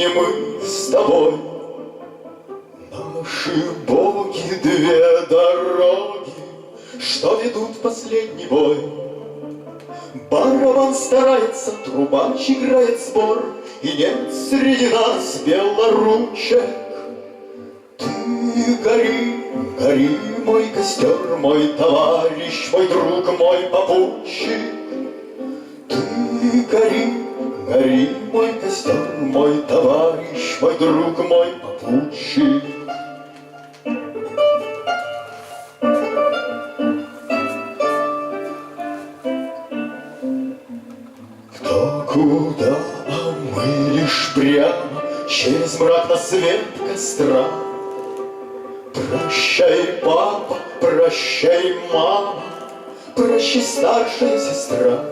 Сегодня мы с тобой. Наши боги две дороги, что ведут в последний бой. Барабан старается, трубач играет спор, и нет среди нас белоручек. Ты гори, гори, мой костер, мой товарищ, мой друг, мой попутчик. Ты гори, гори, мой костер, мой товарищ, мой друг, мой попутчик. Кто куда, а мы лишь прямо через мрак на свет костра. Прощай, папа, прощай, мама, прощай, старшая сестра.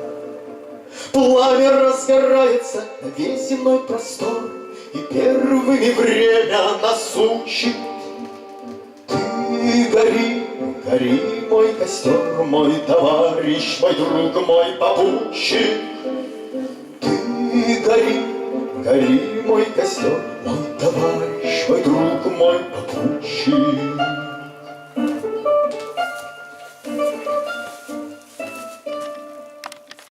Пламя разгорается на весь земной простор, и первыми время нас учит. Ты гори, гори, мой костер, мой товарищ, мой друг, мой попутчик. Ты гори, гори, мой костер, мой товарищ, мой друг, мой попутчик.